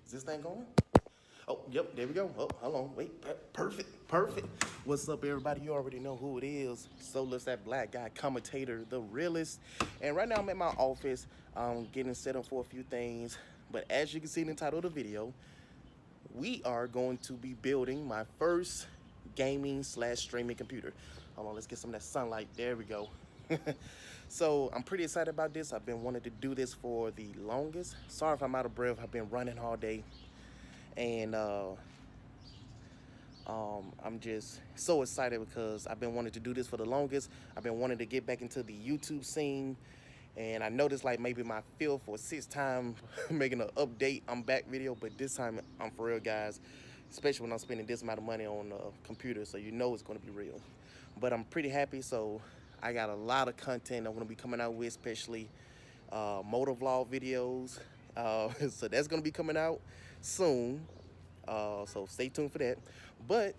Is this thing going? Oh, yep, there we go. Oh, hold on, wait, perfect. What's up, everybody? You already know who it is. Soulless, that black guy, commentator, the realest. And right now I'm at my office, getting set up for a few things. But as you can see in the title of the video, we are going to be building my first gaming / streaming computer. Hold on, let's get some of that sunlight. There we go. So I'm pretty excited about this. I've been wanting to do this for the longest. Sorry if I'm out of breath. I've been running all day. And I'm just so excited because I've been wanting to do this for the longest. I've been wanting to get back into the YouTube scene, and I know this like maybe my fifth or sixth time making an update I'm back video, but this time I'm for real, guys, especially when I'm spending this amount of money on a computer, so you know it's going to be real. But I'm pretty happy, so I got a lot of content I'm going to be coming out with, especially motor vlog videos, so that's going to be coming out soon, so stay tuned for that. But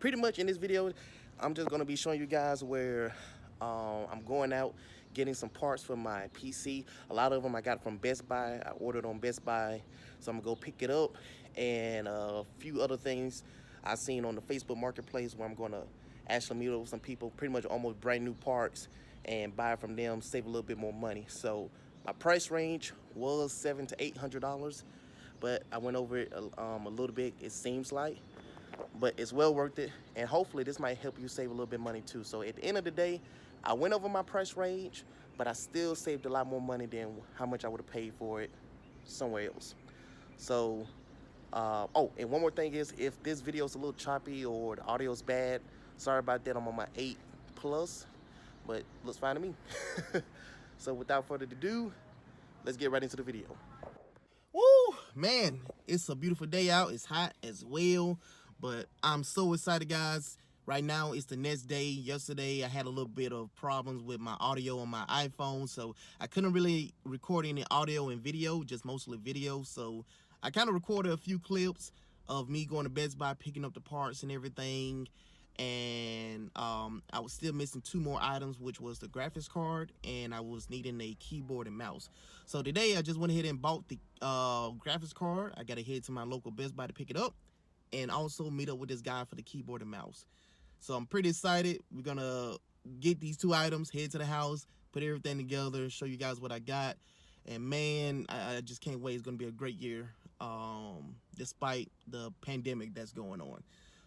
pretty much in this video I'm just going to be showing you guys where I'm going out getting some parts for my PC. A lot of them I got from Best Buy. I ordered on Best Buy, so I'm gonna go pick it up, and a few other things I seen on the Facebook Marketplace where I'm gonna actually meet up with some people, pretty much almost brand new parts, and buy from them, save a little bit more money. So my price range was $700 to $800, but I went over it a little bit, it seems like, but it's well worth it, and hopefully this might help you save a little bit of money too. So at the end of the day, I went over my price range, but I still saved a lot more money than how much I would have paid for it somewhere else. So oh, and one more thing is, if this video is a little choppy or the audio is bad, sorry about that. I'm on my 8 Plus, but looks fine to me. So without further ado, let's get right into the video. Woo, man, it's a beautiful day out. It's hot as well, but I'm so excited, guys. Right now it's the next day. Yesterday I had a little bit of problems with my audio on my iPhone, so I couldn't really record any audio and video, just mostly video. So I kind of recorded a few clips of me going to Best Buy, picking up the parts and everything, and I was still missing 2 more items, which was the graphics card, and I was needing a keyboard and mouse. So today I just went ahead and bought the graphics card. I gotta head to my local Best Buy to pick it up, and also meet up with this guy for the keyboard and mouse. So I'm pretty excited. We're gonna get these 2 items, head to the house, put everything together, show you guys what I got. And man, I just can't wait. It's gonna be a great year, despite the pandemic that's going on.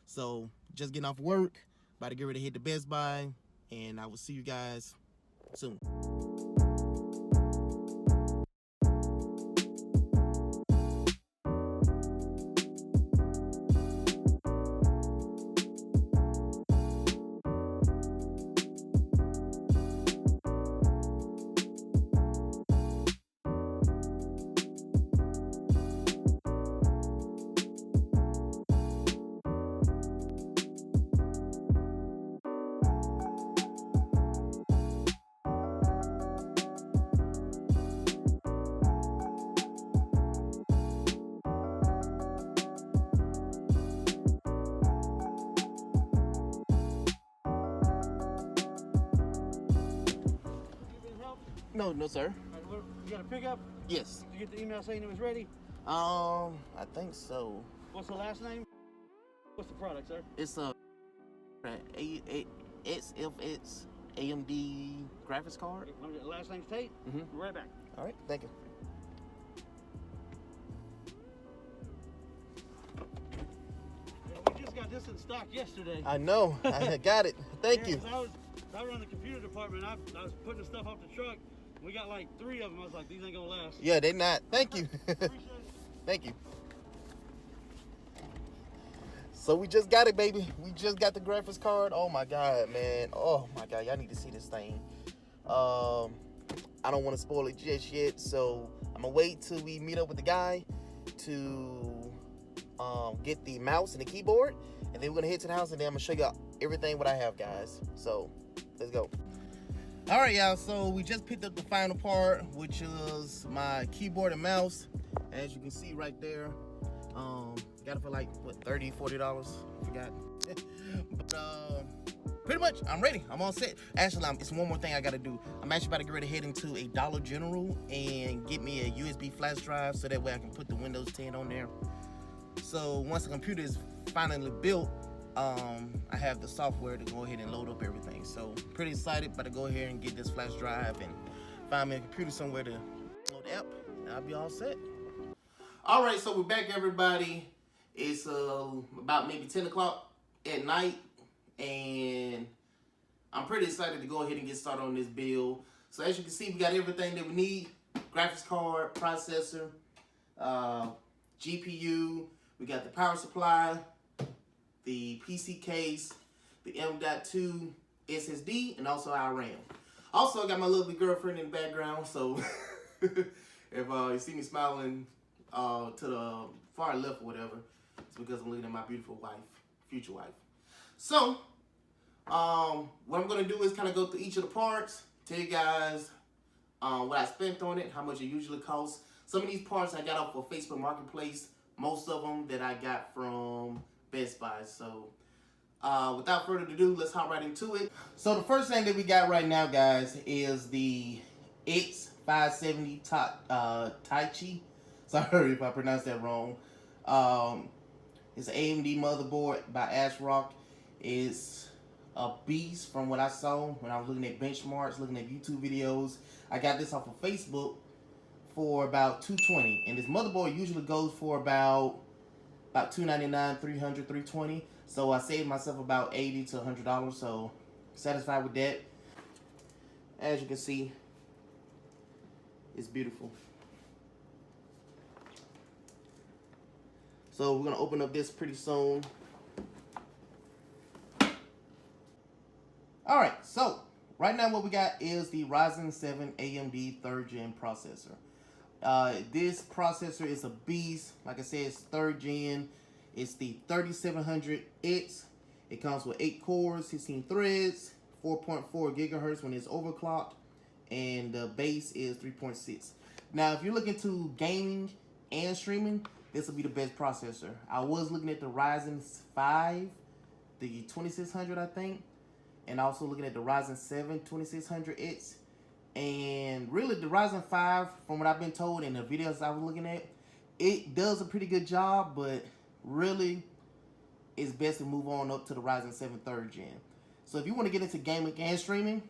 So just getting off work, about to get ready to hit the Best Buy, and I will see you guys soon. No, sir. You got a pickup? Yes. Did you get the email saying it was ready? I think so. What's the last name? What's the product, sir? It's a XFX AMD graphics card. Last name's Tate? Mm-hmm. We're right back. All right, thank you. We just got this in stock yesterday. I know. I got it. Thank you. I run the computer department. I was putting the stuff off the truck. We got like 3 of them. I was like, these ain't gonna last. Yeah, they not. Thank you. Appreciate it. Thank you. So we just got it, baby. We just got the graphics card. Oh my God, man. Oh my God, y'all need to see this thing. I don't want to spoil it just yet, so I'm gonna wait till we meet up with the guy to get the mouse and the keyboard, and then we're gonna head to the house, and then I'm gonna show you everything what I have, guys. So let's go. All right, y'all, so we just picked up the final part, which is my keyboard and mouse. As you can see right there, got it for like what, $30, $40, I forgot. But pretty much, I'm ready. I'm all set. Actually, it's one more thing I gotta do. I'm actually about to get ready to head into a Dollar General and get me a USB flash drive so that way I can put the Windows 10 on there. So once the computer is finally built, I have the software to go ahead and load up everything. So pretty excited, about to go ahead and get this flash drive and find me a computer somewhere to load the app, and I'll be all set. All right, so we're back, everybody. It's about maybe 10 o'clock at night, and I'm pretty excited to go ahead and get started on this build. So as you can see, we got everything that we need: graphics card, processor, GPU. We got the power supply, the PC case, the M.2 SSD, and also our RAM. Also, I got my lovely girlfriend in the background, so if you see me smiling to the far left or whatever, it's because I'm looking at my beautiful wife, future wife. So, what I'm going to do is kind of go through each of the parts, tell you guys what I spent on it, how much it usually costs. Some of these parts I got off of Facebook Marketplace, most of them that I got from Best Buy. So, without further ado, let's hop right into it. So the first thing that we got right now, guys, is the X570 Taichi. Sorry if I pronounced that wrong. It's an AMD motherboard by ASRock. It's a beast from what I saw when I was looking at benchmarks, looking at YouTube videos. I got this off of Facebook for about $220, and this motherboard usually goes for about $299, $300, $320. So I saved myself about $80 to $100. So satisfied with that. As you can see, it's beautiful. So we're gonna open up this pretty soon. All right, so right now what we got is the Ryzen 7 AMD 3rd gen processor. This processor is a beast. Like I said, it's 3rd gen. It's the 3700X. It comes with 8 cores, 16 threads, 4.4 gigahertz when it's overclocked, and the base is 3.6. Now, if you're looking to gaming and streaming, this will be the best processor. I was looking at the Ryzen 5, the 2600, I think, and also looking at the Ryzen 7 2600X. And really, the Ryzen 5, from what I've been told in the videos I was looking at, it does a pretty good job, but really, it's best to move on up to the Ryzen 7 3rd gen. So if you want to get into gaming and streaming,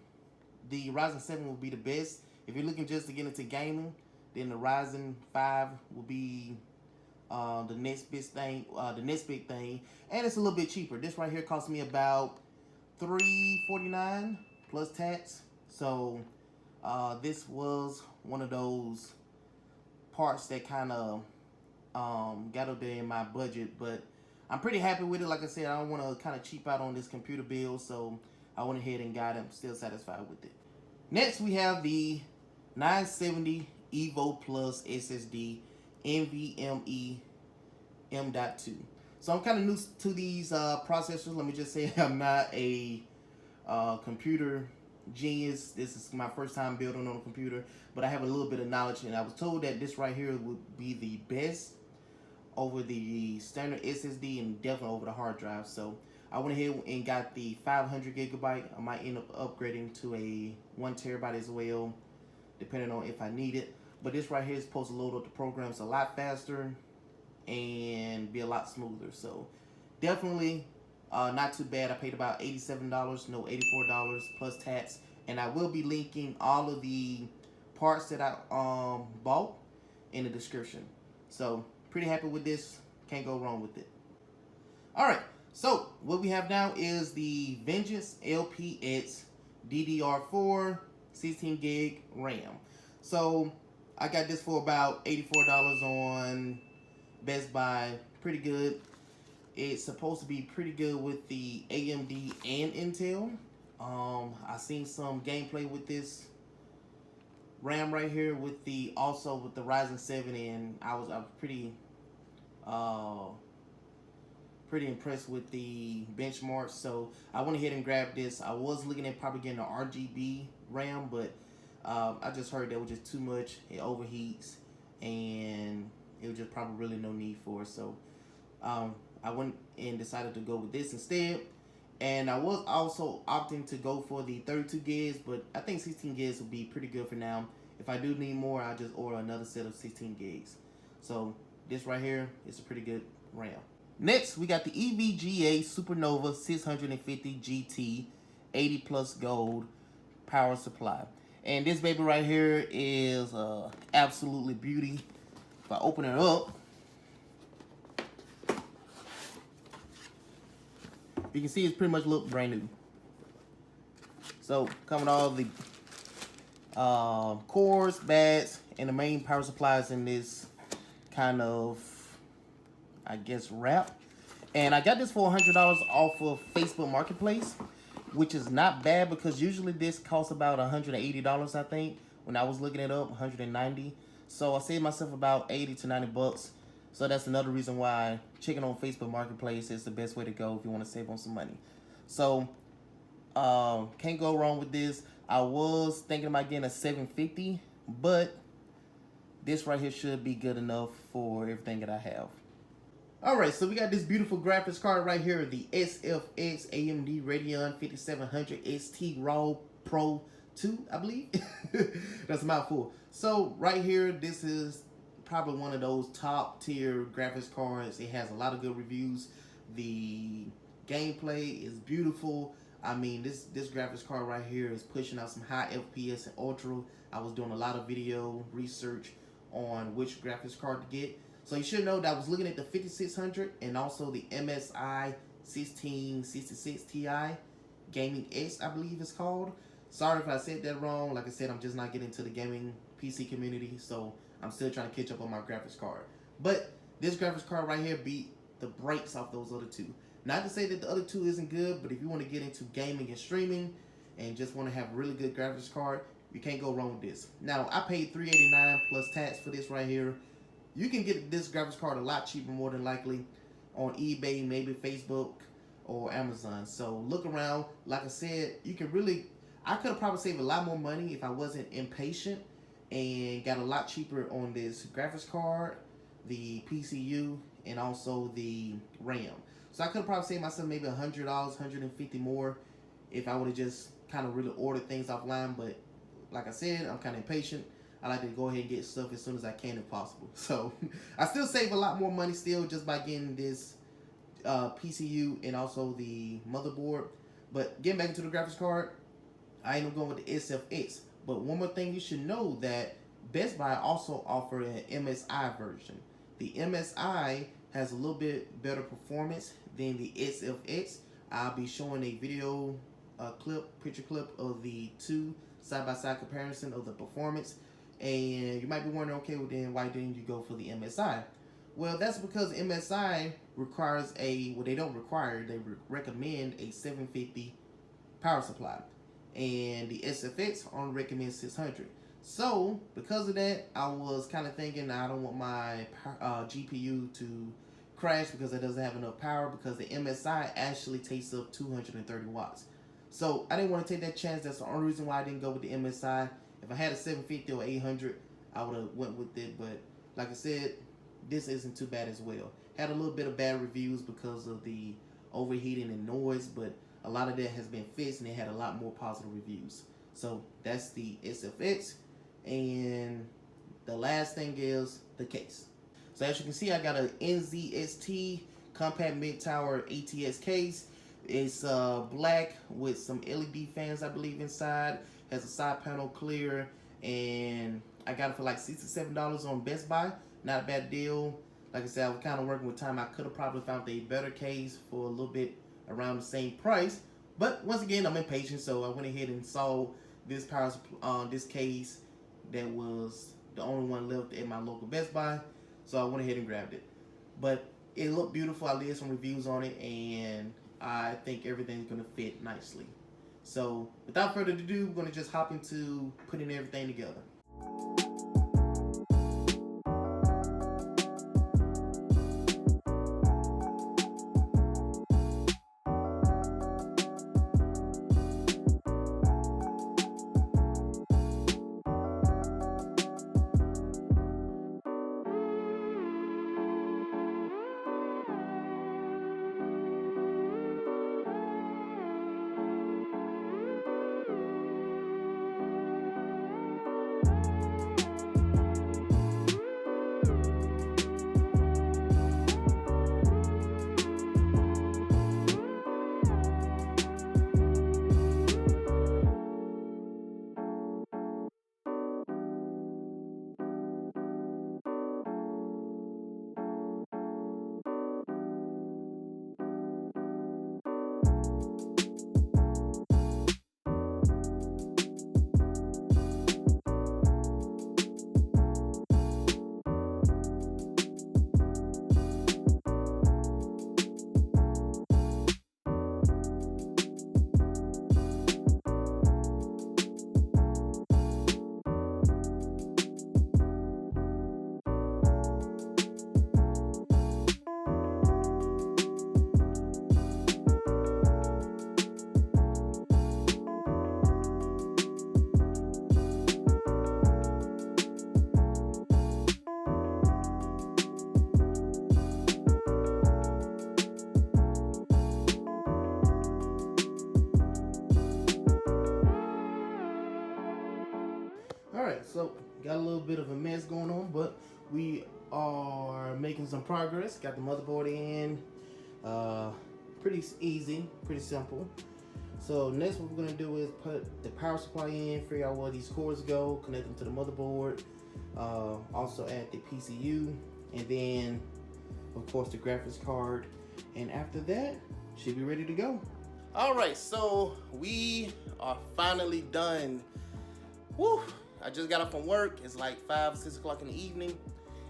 the Ryzen 7 will be the best. If you're looking just to get into gaming, then the Ryzen 5 will be the next big thing, and it's a little bit cheaper. This right here cost me about $349 plus tax. So this was one of those parts that kind of got up there in my budget, but I'm pretty happy with it. Like I said, I don't want to kind of cheap out on this computer build, so I went ahead and got it. I'm still satisfied with it. Next, we have the 970 Evo Plus SSD NVMe M.2. So I'm kind of new to these processors. Let me just say I'm not a computer genius. This is my first time building on a computer, but I have a little bit of knowledge, and I was told that this right here would be the best over the standard SSD and definitely over the hard drive. So I went ahead and got the 500 gigabyte. I might end up upgrading to a 1 terabyte as well, depending on if I need it. But this right here is supposed to load up the programs a lot faster and be a lot smoother. So definitely not too bad. I paid about $87, no, $84 plus tax. And I will be linking all of the parts that I bought in the description. So pretty happy with this. Can't go wrong with it. All right. So what we have now is the Vengeance LPX DDR4 16 gig RAM. So I got this for about $84 on Best Buy. Pretty good. It's supposed to be pretty good with the AMD and Intel. I seen some gameplay with this RAM right here with the Ryzen 7, and I was pretty impressed with the benchmarks. So I went ahead and grabbed this. I was looking at probably getting an RGB RAM, but I just heard that was just too much. It overheats, and it was just probably really no need for it. So I went and decided to go with this instead. And I was also opting to go for the 32 gigs, but I think 16 gigs would be pretty good for now. If I do need more, I'll just order another set of 16 gigs. So this right here is a pretty good RAM. Next, we got the EVGA Supernova 650 GT 80 plus gold power supply. And this baby right here is absolutely beauty. If I open it up, you can see it's pretty much look brand new. So coming all the cores, bats, and the main power supplies in this kind of, I guess, wrap. And I got this for $100 off of Facebook Marketplace, which is not bad because usually this costs about $180, I think. When I was looking it up, $190. So I saved myself about 80 to 90 bucks. So that's another reason why checking on Facebook Marketplace is the best way to go if you want to save on some money. So can't go wrong with this. I was thinking about getting a 750, but this right here should be good enough for everything that I have. Alright, so we got this beautiful graphics card right here, the SFX AMD Radeon 5700 XT Raw Pro 2, I believe. That's a mouthful. So right here, this is probably one of those top tier graphics cards. It has a lot of good reviews. The gameplay is beautiful. I mean, this graphics card right here is pushing out some high FPS and ultra. I was doing a lot of video research on which graphics card to get. So you should know that I was looking at the 5600 and also the MSI 1666 Ti Gaming X, I believe it's called. Sorry if I said that wrong. Like I said, I'm just not getting into the gaming PC community, so I'm still trying to catch up on my graphics card. But this graphics card right here beat the brakes off those other two. Not to say that the other two isn't good, but if you want to get into gaming and streaming and just want to have a really good graphics card, you can't go wrong with this. Now, I paid $389 plus tax for this right here. You can get this graphics card a lot cheaper, more than likely, on eBay, maybe Facebook, or Amazon. So look around. Like I said, you can really, I could have probably saved a lot more money if I wasn't impatient and got a lot cheaper on this graphics card, the PCU, and also the RAM. So I could have probably saved myself maybe $100, $150 more if I would have just kind of really ordered things offline. But like I said, I'm kind of impatient. I like to go ahead and get stuff as soon as I can if possible. So I still save a lot more money still just by getting this PCU and also the motherboard. But getting back into the graphics card, I end up going with the SFX. But one more thing you should know, that Best Buy also offer an MSI version. The MSI has a little bit better performance than the SFX. I'll be showing a video picture clip of the two side-by-side comparison of the performance. And you might be wondering, okay, well then why didn't you go for the MSI? Well, that's because MSI requires they don't require, they recommend a 750 power supply. And the SFX only recommends 600. So, because of that, I was kind of thinking I don't want my GPU to crash because it doesn't have enough power, because the MSI actually takes up 230 watts. So, I didn't want to take that chance. That's the only reason why I didn't go with the MSI. If I had a 750 or 800, I would have went with it. But like I said, this isn't too bad as well. Had a little bit of bad reviews because of the overheating and noise, but a lot of that has been fixed and it had a lot more positive reviews. So that's the SFX. And the last thing is the case. So as you can see, I got an NZXT compact mid-tower ATX case. It's black with some LED fans, I believe, inside. Has a side panel clear, and I got it for like $67 on Best Buy. Not a bad deal. Like I said, I was kind of working with time. I could have probably found a better case for a little bit around the same price. But once again, I'm impatient, so I went ahead and saw this this case that was the only one left at my local Best Buy. So I went ahead and grabbed it. But it looked beautiful. I did some reviews on it, and I think everything's going to fit nicely. So without further ado, we're going to just hop into putting everything together. so got a little bit of a mess going on, but we are making some progress. Got the motherboard in. Pretty easy, pretty simple. So next what we're gonna do is put the power supply in, figure out where these cords go, connect them to the motherboard, also add the PCU, and then of course the graphics card. And after that, should be ready to go. All right, so we are finally done. Woo! I just got up from work. It's like 5, 6 o'clock in the evening.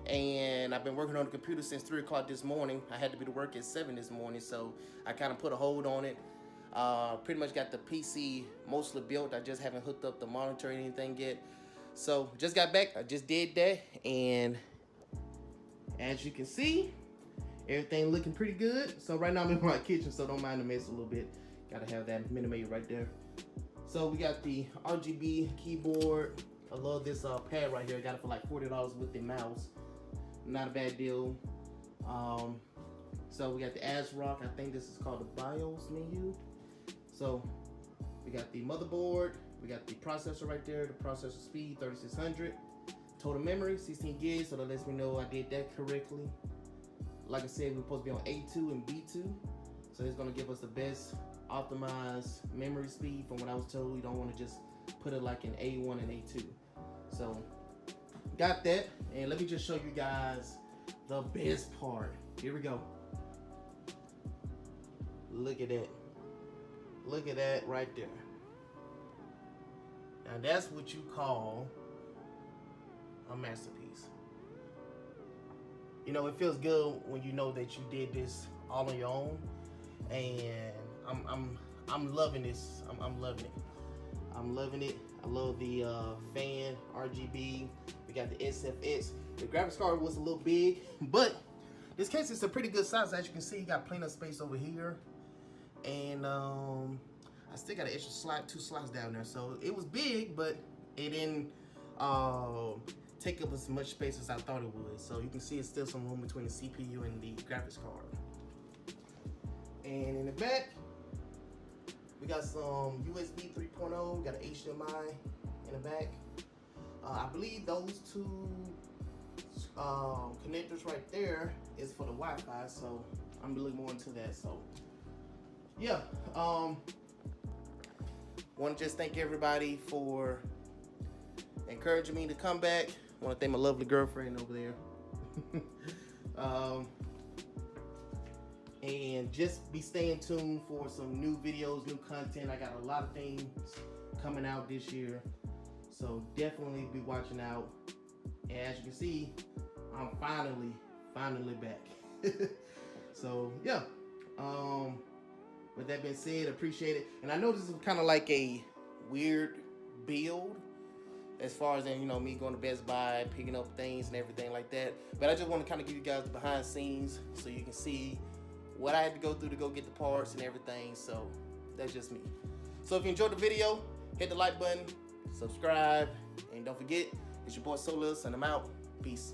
And I've been working on the computer since 3 o'clock this morning. I had to be to work at 7 this morning, so I kind of put a hold on it. Pretty much got the PC mostly built. I just haven't hooked up the monitor or anything yet. So just got back, I just did that. And as you can see, everything looking pretty good. So right now I'm in my kitchen, so don't mind the mess a little bit. Gotta have that Minimated right there. So we got the RGB keyboard. I love this pad right here. I got it for like $40 with the mouse. Not a bad deal. So we got the ASRock. I think this is called the BIOS menu. So we got the motherboard. We got the processor right there. The processor speed 3600. Total memory 16 gigs. So that lets me know I did that correctly. Like I said, we're supposed to be on A2 and B2. So it's gonna give us the best optimized memory speed from what I was told. We don't want to just put it like in A1 and A2. So got that, and let me just show you guys the best part. Here we go. Look at that. Look at that right there. Now that's what you call a masterpiece. You know, it feels good when you know that you did this all on your own, and I'm loving this. I'm loving it. I'm loving it. I love the fan RGB. We got the SFX. The graphics card was a little big, but this case is a pretty good size. As you can see, you got plenty of space over here, and I still got an extra slot, 2 slots down there. So it was big, but it didn't take up as much space as I thought it would. So you can see it's still some room between the CPU and the graphics card. And in the back, we got some USB 3.0, we got an HDMI in the back. I believe those 2 connectors right there is for the Wi-Fi, so I'm gonna look more into that. So yeah, want to just thank everybody for encouraging me to come back. Want to thank my lovely girlfriend over there. And just be staying tuned for some new videos, new content. I got a lot of things coming out this year, so definitely be watching out. And as you can see, I'm finally back. So yeah, with that being said, appreciate it. And I know this is kind of like a weird build as far as, you know, me going to Best Buy, picking up things and everything like that. But I just want to kind of give you guys the behind the scenes so you can see what I had to go through to go get the parts and everything. So that's just me. So if you enjoyed the video, hit the like button, subscribe, and don't forget, it's your boy Solus, and I'm out. Peace.